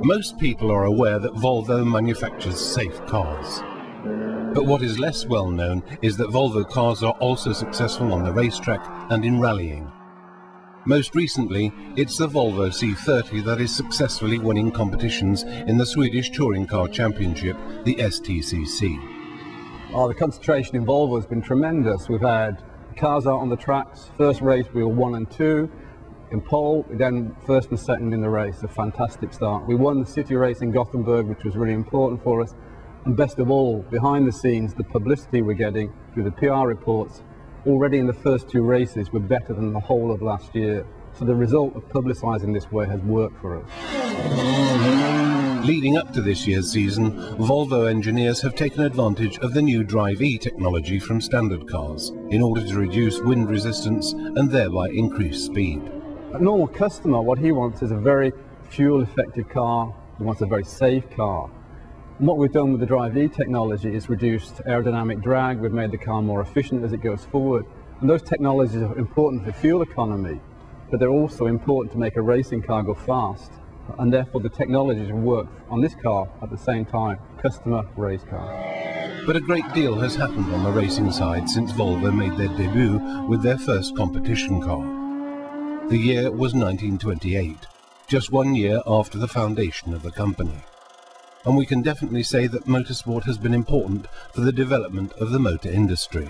Most people are aware that Volvo manufactures safe cars. But what is less well known is that Volvo cars are also successful on the racetrack and in rallying. Most recently, it's the Volvo C30 that is successfully winning competitions in the Swedish Touring Car Championship, the STCC. Oh, the concentration in Volvo has been tremendous. We've had cars out on the tracks. First race we were 1 and 2 in pole, then first and second in the race. A fantastic start. We won the city race in Gothenburg, which was really important for us. And best of all, behind the scenes, the publicity we're getting through the PR reports, already in the first 2 races, were better than the whole of last year. So the result of publicising this way has worked for us. Leading up to this year's season, Volvo engineers have taken advantage of the new Drive-E technology from standard cars in order to reduce wind resistance and thereby increase speed. A normal customer, what he wants is a very fuel-effective car. He wants a very safe car. And what we've done with the Drive-E technology is reduced aerodynamic drag. We've made the car more efficient as it goes forward. And those technologies are important for fuel economy, but they're also important to make a racing car go fast. And therefore the technologies work on this car at the same time, customer race car. But a great deal has happened on the racing side since Volvo made their debut with their first competition car. The year was 1928, just 1 year after the foundation of the company. And we can definitely say that motorsport has been important for the development of the motor industry.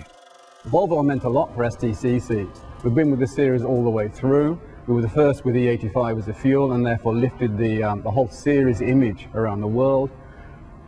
Volvo meant a lot for STCC. We've been with the series all the way through. We were the first with the E85 as a fuel and therefore lifted the whole series image around the world.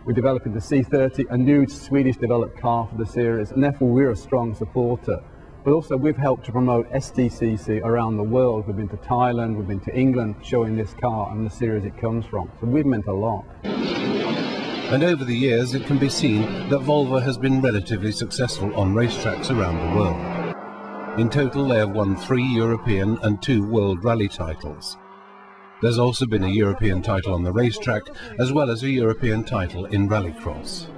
We're developing the C30, a new Swedish developed car for the series, and therefore we're a strong supporter. But also we've helped to promote STCC around the world. We've been to Thailand, we've been to England showing this car and the series it comes from. So we've meant a lot. And over the years it can be seen that Volvo has been relatively successful on racetracks around the world. In total they have won 3 European and 2 World Rally titles. There's also been a European title on the racetrack as well as a European title in rallycross.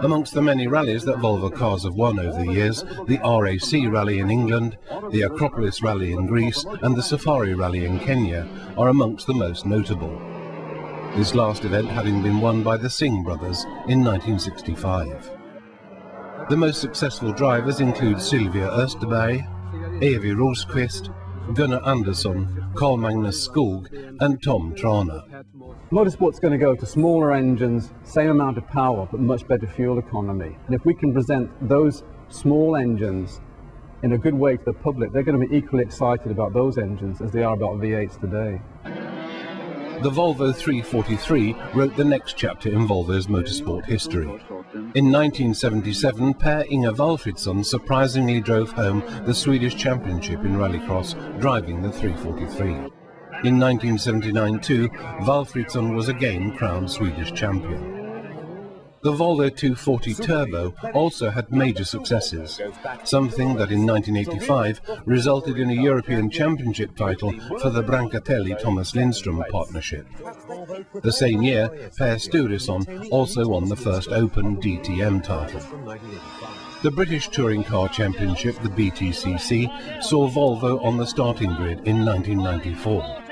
Amongst the many rallies that Volvo cars have won over the years, the RAC Rally in England, the Acropolis Rally in Greece and the Safari Rally in Kenya are amongst the most notable. This last event having been won by the Singh brothers in 1965. The most successful drivers include Sylvia Österberg, Evi Rosqvist, Gunnar Andersson, Carl Magnus Skog and Tom Trana. Motorsport's going to go to smaller engines, same amount of power but much better fuel economy. And if we can present those small engines in a good way to the public, they're going to be equally excited about those engines as they are about V8s today. The Volvo 343 wrote the next chapter in Volvo's motorsport history. In 1977, Per Inge Valfridsson surprisingly drove home the Swedish Championship in rallycross, driving the 343. In 1979 too, Valfridsson was again crowned Swedish champion. The Volvo 240 Turbo also had major successes, something that in 1985 resulted in a European Championship title for the Brancatelli-Thomas Lindström partnership. The same year, Per Sturesson also won the first Open DTM title. The British Touring Car Championship, the BTCC, saw Volvo on the starting grid in 1994.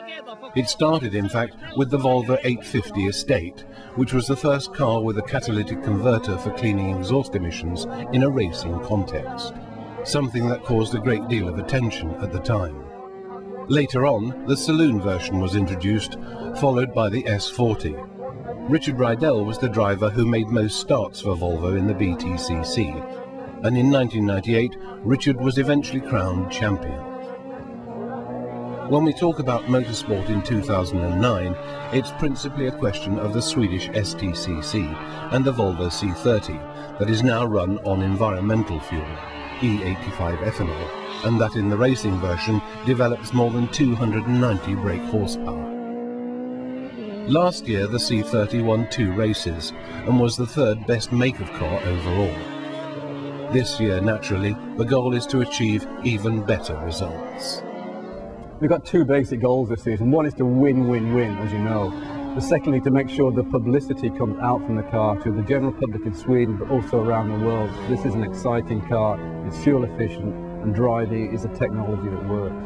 It started, in fact, with the Volvo 850 Estate, which was the first car with a catalytic converter for cleaning exhaust emissions in a racing context, something that caused a great deal of attention at the time. Later on, the saloon version was introduced, followed by the S40. Richard Rydell was the driver who made most starts for Volvo in the BTCC, and in 1998, Richard was eventually crowned champion. When we talk about motorsport in 2009, it's principally a question of the Swedish STCC and the Volvo C30 that is now run on environmental fuel, E85 ethanol, and that in the racing version develops more than 290 brake horsepower. Last year the C30 won 2 races and was the 3rd best make of car overall. This year, naturally, the goal is to achieve even better results. We've got 2 basic goals this season. One is to win, as you know. But secondly, to make sure the publicity comes out from the car to the general public in Sweden, but also around the world. This is an exciting car, it's fuel efficient, and Drive-E is a technology that works.